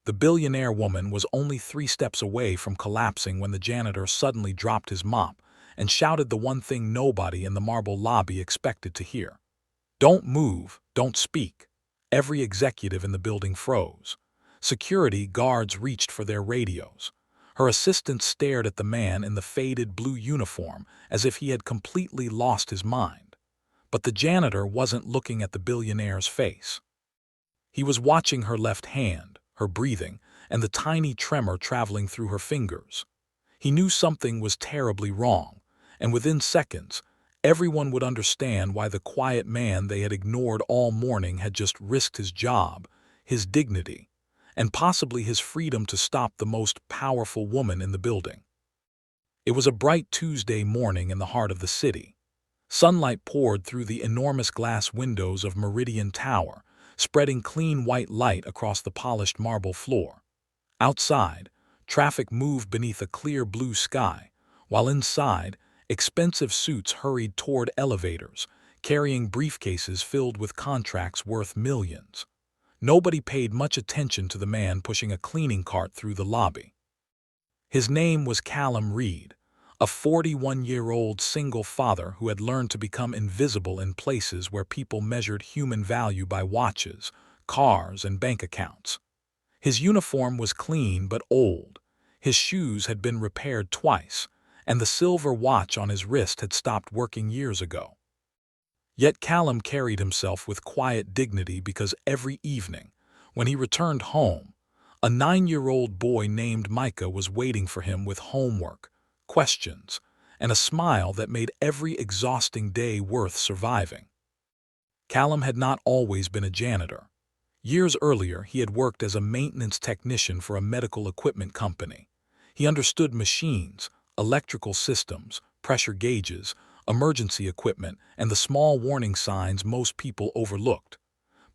The billionaire woman was only 3 steps away from collapsing when the janitor suddenly dropped his mop and shouted the one thing nobody in the marble lobby expected to hear. "Don't move, don't speak." Every executive in the building froze. Security guards reached for their radios. Her assistant stared at the man in the faded blue uniform as if he had completely lost his mind. But the janitor wasn't looking at the billionaire's face. He was watching her left hand, her breathing, and the tiny tremor traveling through her fingers. He knew something was terribly wrong, and within seconds, everyone would understand why the quiet man they had ignored all morning had just risked his job, his dignity, and possibly his freedom to stop the most powerful woman in the building. It was a bright Tuesday morning in the heart of the city. Sunlight poured through the enormous glass windows of Meridian Tower, spreading clean white light across the polished marble floor. Outside, traffic moved beneath a clear blue sky, while inside, expensive suits hurried toward elevators, carrying briefcases filled with contracts worth millions. Nobody paid much attention to the man pushing a cleaning cart through the lobby. His name was Callum Reed, a 41-year-old single father who had learned to become invisible in places where people measured human value by watches, cars, and bank accounts. His uniform was clean but old, his shoes had been repaired twice, and the silver watch on his wrist had stopped working years ago. Yet Callum carried himself with quiet dignity because every evening, when he returned home, a 9-year-old boy named Micah was waiting for him with homework, questions, and a smile that made every exhausting day worth surviving. Callum had not always been a janitor. Years earlier, he had worked as a maintenance technician for a medical equipment company. He understood machines, electrical systems, pressure gauges, emergency equipment, and the small warning signs most people overlooked.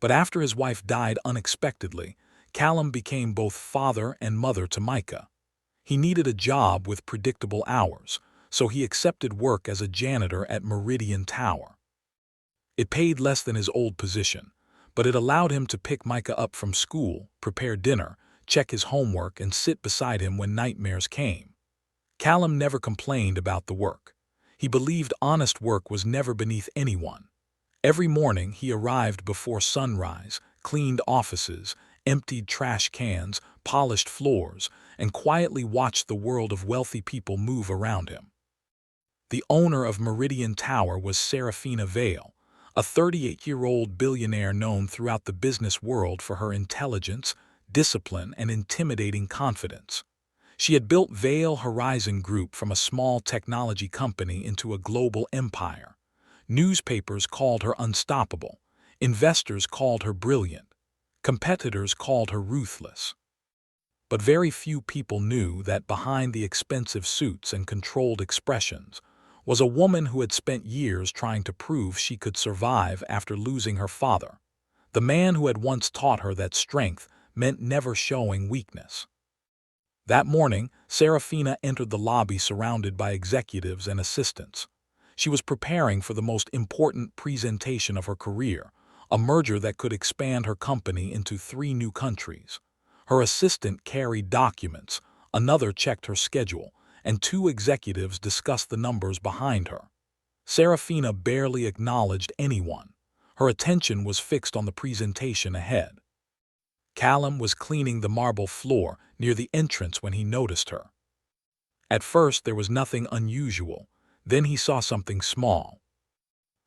But after his wife died unexpectedly, Callum became both father and mother to Micah. He needed a job with predictable hours, so he accepted work as a janitor at Meridian Tower. It paid less than his old position, but it allowed him to pick Micah up from school, prepare dinner, check his homework, and sit beside him when nightmares came. Callum never complained about the work. He believed honest work was never beneath anyone. Every morning he arrived before sunrise, cleaned offices, emptied trash cans, polished floors, and quietly watched the world of wealthy people move around him. The owner of Meridian Tower was Serafina Vale, a 38-year-old billionaire known throughout the business world for her intelligence, discipline, and intimidating confidence. She had built Vale Horizon Group from a small technology company into a global empire. Newspapers called her unstoppable, investors called her brilliant, competitors called her ruthless. But very few people knew that behind the expensive suits and controlled expressions was a woman who had spent years trying to prove she could survive after losing her father, the man who had once taught her that strength meant never showing weakness. That morning, Serafina entered the lobby surrounded by executives and assistants. She was preparing for the most important presentation of her career, a merger that could expand her company into 3 new countries. Her assistant carried documents, another checked her schedule, and 2 executives discussed the numbers behind her. Serafina barely acknowledged anyone. Her attention was fixed on the presentation ahead. Callum was cleaning the marble floor near the entrance when he noticed her. At first there was nothing unusual, then he saw something small.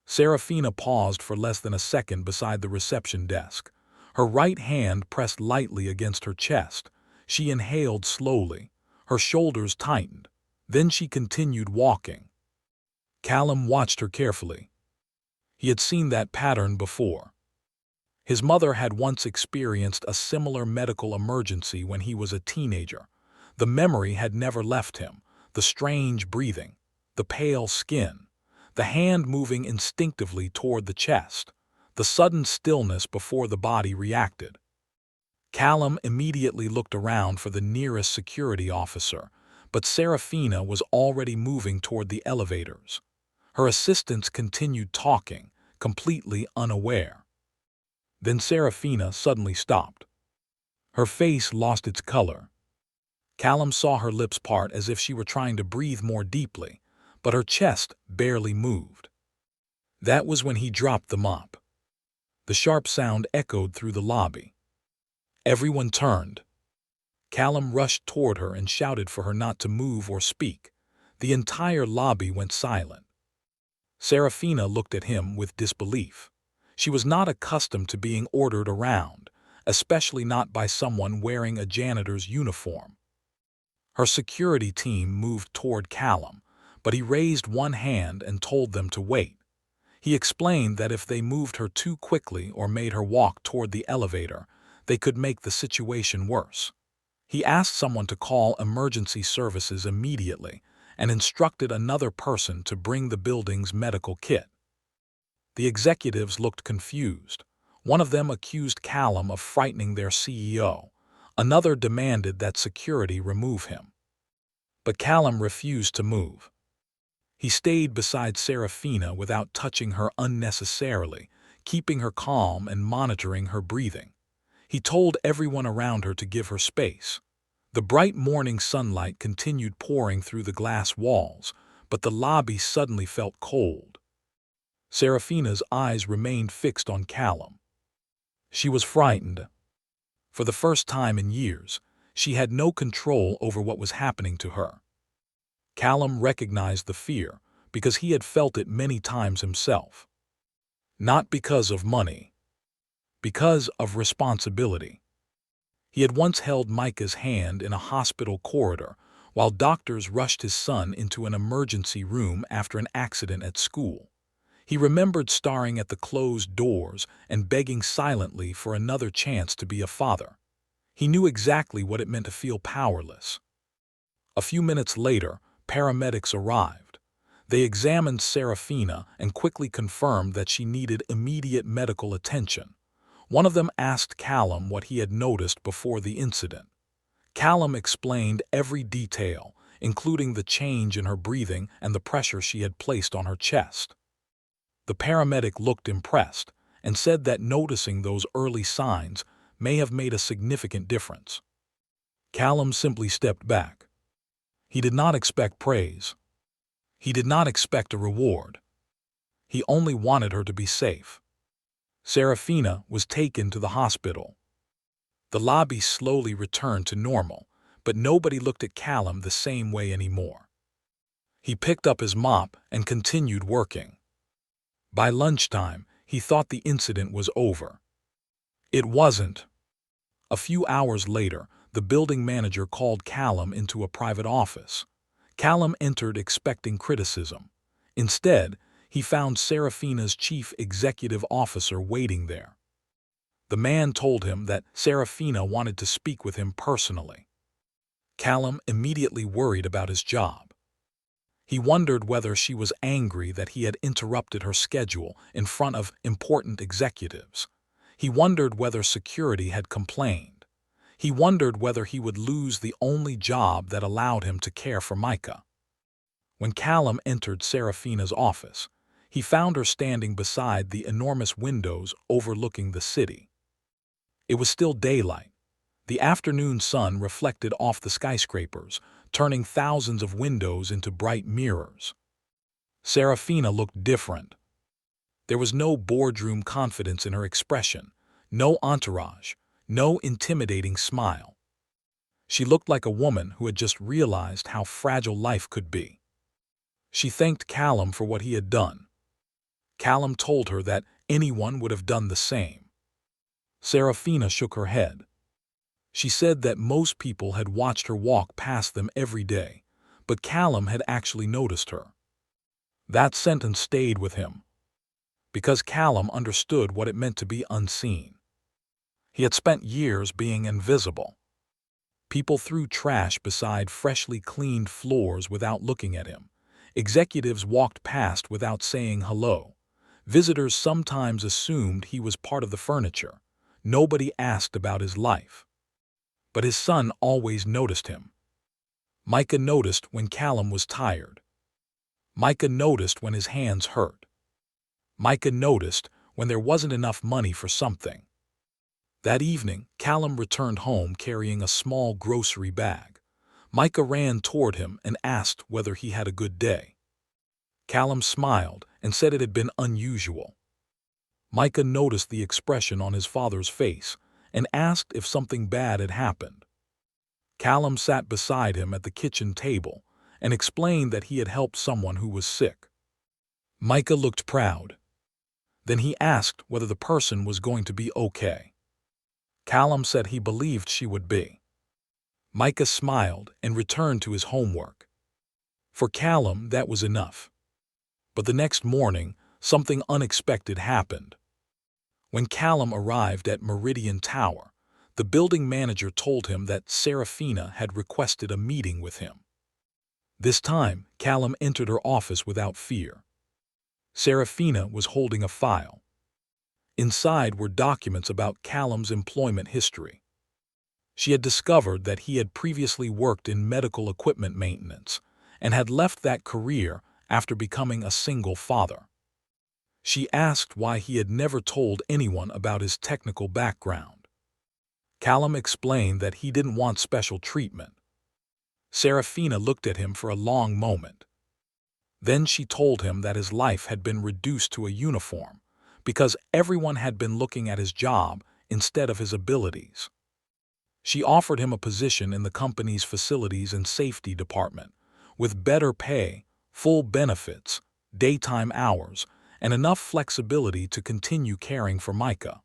Serafina paused for less than a second beside the reception desk. Her right hand pressed lightly against her chest. She inhaled slowly. Her shoulders tightened. Then she continued walking. Callum watched her carefully. He had seen that pattern before. His mother had once experienced a similar medical emergency when he was a teenager. The memory had never left him, the strange breathing, the pale skin, the hand moving instinctively toward the chest, the sudden stillness before the body reacted. Callum immediately looked around for the nearest security officer, but Serafina was already moving toward the elevators. Her assistants continued talking, completely unaware. Then Serafina suddenly stopped. Her face lost its color. Callum saw her lips part as if she were trying to breathe more deeply, but her chest barely moved. That was when he dropped the mop. The sharp sound echoed through the lobby. Everyone turned. Callum rushed toward her and shouted for her not to move or speak. The entire lobby went silent. Serafina looked at him with disbelief. She was not accustomed to being ordered around, especially not by someone wearing a janitor's uniform. Her security team moved toward Callum, but he raised one hand and told them to wait. He explained that if they moved her too quickly or made her walk toward the elevator, they could make the situation worse. He asked someone to call emergency services immediately and instructed another person to bring the building's medical kit. The executives looked confused. One of them accused Callum of frightening their CEO. Another demanded that security remove him. But Callum refused to move. He stayed beside Serafina without touching her unnecessarily, keeping her calm and monitoring her breathing. He told everyone around her to give her space. The bright morning sunlight continued pouring through the glass walls, but the lobby suddenly felt cold. Serafina's eyes remained fixed on Callum. She was frightened. For the first time in years, she had no control over what was happening to her. Callum recognized the fear because he had felt it many times himself. Not because of money. Because of responsibility. He had once held Micah's hand in a hospital corridor while doctors rushed his son into an emergency room after an accident at school. He remembered staring at the closed doors and begging silently for another chance to be a father. He knew exactly what it meant to feel powerless. A few minutes later, paramedics arrived. They examined Serafina and quickly confirmed that she needed immediate medical attention. One of them asked Callum what he had noticed before the incident. Callum explained every detail, including the change in her breathing and the pressure she had placed on her chest. The paramedic looked impressed and said that noticing those early signs may have made a significant difference. Callum simply stepped back. He did not expect praise. He did not expect a reward. He only wanted her to be safe. Serafina was taken to the hospital. The lobby slowly returned to normal, but nobody looked at Callum the same way anymore. He picked up his mop and continued working. By lunchtime, he thought the incident was over. It wasn't. A few hours later, the building manager called Callum into a private office. Callum entered expecting criticism. Instead, he found Serafina's chief executive officer waiting there. The man told him that Serafina wanted to speak with him personally. Callum immediately worried about his job. He wondered whether she was angry that he had interrupted her schedule in front of important executives. He wondered whether security had complained. He wondered whether he would lose the only job that allowed him to care for Micah. When Callum entered Serafina's office, he found her standing beside the enormous windows overlooking the city. It was still daylight. The afternoon sun reflected off the skyscrapers, turning thousands of windows into bright mirrors. Serafina looked different. There was no boardroom confidence in her expression, no entourage, no intimidating smile. She looked like a woman who had just realized how fragile life could be. She thanked Callum for what he had done. Callum told her that anyone would have done the same. Serafina shook her head. She said that most people had watched her walk past them every day, but Callum had actually noticed her. That sentence stayed with him, because Callum understood what it meant to be unseen. He had spent years being invisible. People threw trash beside freshly cleaned floors without looking at him. Executives walked past without saying hello. Visitors sometimes assumed he was part of the furniture. Nobody asked about his life. But his son always noticed him. Micah noticed when Callum was tired. Micah noticed when his hands hurt. Micah noticed when there wasn't enough money for something. That evening, Callum returned home carrying a small grocery bag. Micah ran toward him and asked whether he had a good day. Callum smiled and said it had been unusual. Micah noticed the expression on his father's face and asked if something bad had happened. Callum sat beside him at the kitchen table and explained that he had helped someone who was sick. Micah looked proud. Then he asked whether the person was going to be okay. Callum said he believed she would be. Micah smiled and returned to his homework. For Callum, that was enough. But the next morning, something unexpected happened. When Callum arrived at Meridian Tower, the building manager told him that Serafina had requested a meeting with him. This time, Callum entered her office without fear. Serafina was holding a file. Inside were documents about Callum's employment history. She had discovered that he had previously worked in medical equipment maintenance and had left that career after becoming a single father. She asked why he had never told anyone about his technical background. Callum explained that he didn't want special treatment. Serafina looked at him for a long moment. Then she told him that his life had been reduced to a uniform because everyone had been looking at his job instead of his abilities. She offered him a position in the company's facilities and safety department, with better pay, full benefits, daytime hours, and enough flexibility to continue caring for Micah.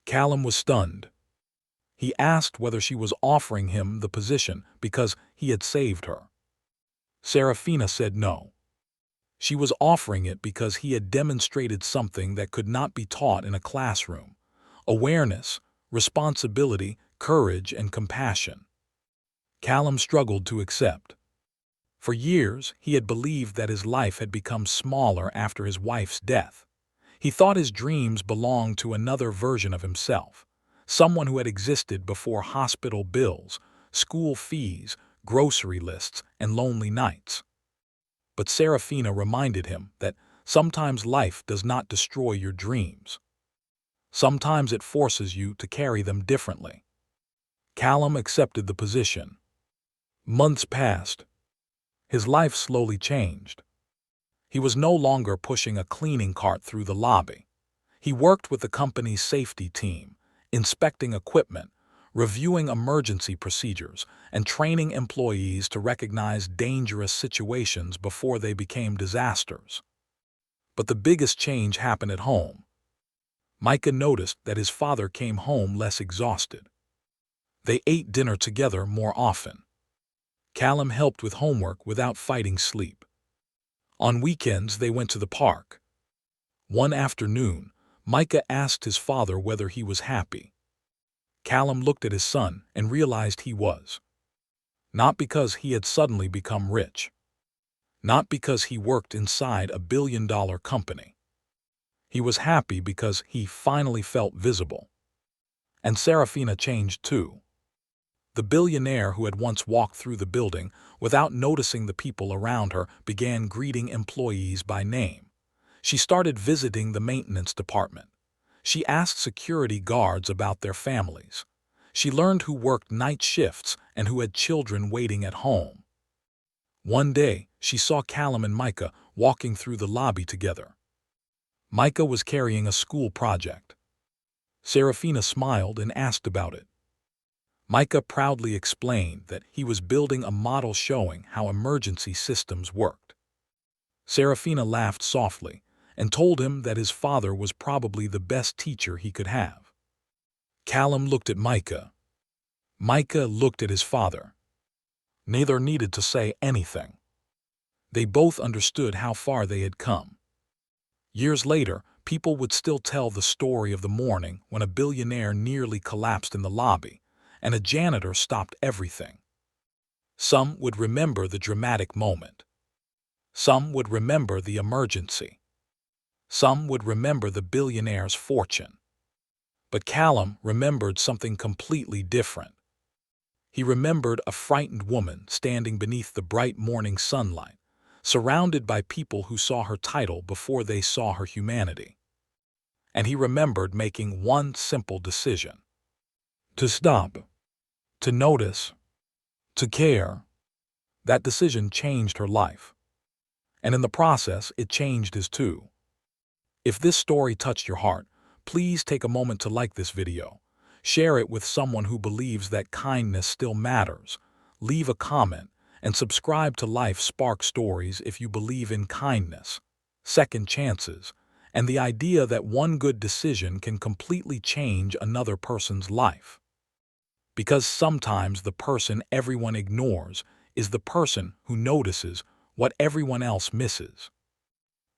Callum was stunned. He asked whether she was offering him the position because he had saved her. Serafina said no. She was offering it because he had demonstrated something that could not be taught in a classroom: awareness, responsibility, courage, and compassion. Callum struggled to accept. For years, he had believed that his life had become smaller after his wife's death. He thought his dreams belonged to another version of himself, someone who had existed before hospital bills, school fees, grocery lists, and lonely nights. But Serafina reminded him that sometimes life does not destroy your dreams. Sometimes it forces you to carry them differently. Callum accepted the position. Months passed. His life slowly changed. He was no longer pushing a cleaning cart through the lobby. He worked with the company's safety team, inspecting equipment, reviewing emergency procedures, and training employees to recognize dangerous situations before they became disasters. But the biggest change happened at home. Micah noticed that his father came home less exhausted. They ate dinner together more often. Callum helped with homework without fighting sleep. On weekends, they went to the park. One afternoon, Micah asked his father whether he was happy. Callum looked at his son and realized he was. Not because he had suddenly become rich. Not because he worked inside a billion-dollar company. He was happy because he finally felt visible. And Serafina changed too. The billionaire who had once walked through the building without noticing the people around her began greeting employees by name. She started visiting the maintenance department. She asked security guards about their families. She learned who worked night shifts and who had children waiting at home. One day, she saw Callum and Micah walking through the lobby together. Micah was carrying a school project. Serafina smiled and asked about it. Micah proudly explained that he was building a model showing how emergency systems worked. Serafina laughed softly and told him that his father was probably the best teacher he could have. Callum looked at Micah. Micah looked at his father. Neither needed to say anything. They both understood how far they had come. Years later, people would still tell the story of the morning when a billionaire nearly collapsed in the lobby, and a janitor stopped everything. Some would remember the dramatic moment. Some would remember the emergency. Some would remember the billionaire's fortune. But Callum remembered something completely different. He remembered a frightened woman standing beneath the bright morning sunlight, surrounded by people who saw her title before they saw her humanity. And he remembered making one simple decision: to stop, to notice, to care. That decision changed her life. And in the process, it changed his too. If this story touched your heart, please take a moment to like this video. Share it with someone who believes that kindness still matters. Leave a comment and subscribe to Life Spark Stories if you believe in kindness, second chances, and the idea that one good decision can completely change another person's life. Because sometimes the person everyone ignores is the person who notices what everyone else misses.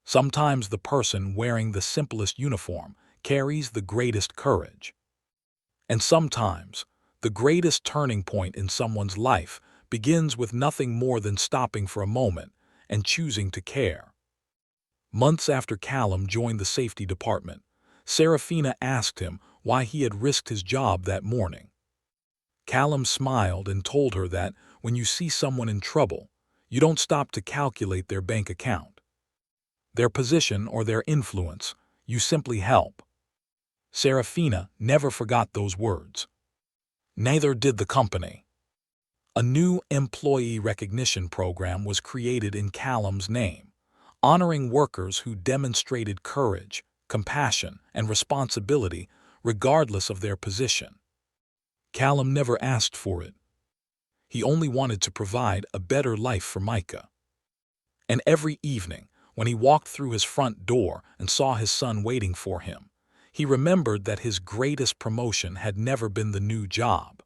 Sometimes the person wearing the simplest uniform carries the greatest courage. And sometimes, the greatest turning point in someone's life begins with nothing more than stopping for a moment and choosing to care. Months after Callum joined the safety department, Serafina asked him why he had risked his job that morning. Callum smiled and told her that when you see someone in trouble, you don't stop to calculate their bank account, their position, or their influence. You simply help. Serafina never forgot those words. Neither did the company. A new employee recognition program was created in Callum's name, honoring workers who demonstrated courage, compassion, and responsibility regardless of their position. Callum never asked for it. He only wanted to provide a better life for Micah. And every evening, when he walked through his front door and saw his son waiting for him, he remembered that his greatest promotion had never been the new job.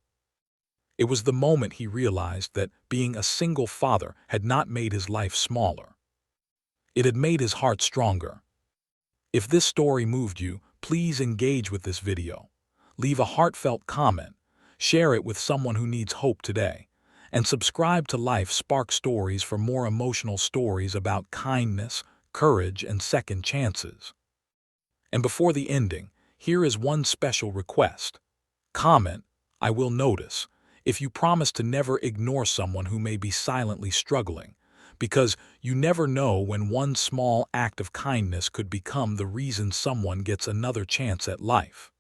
It was the moment he realized that being a single father had not made his life smaller. It had made his heart stronger. If this story moved you, please engage with this video. Leave a heartfelt comment, share it with someone who needs hope today, and subscribe to Life Spark Stories for more emotional stories about kindness, courage, and second chances. And before the ending, here is one special request. Comment, "I will notice," if you promise to never ignore someone who may be silently struggling, because you never know when one small act of kindness could become the reason someone gets another chance at life.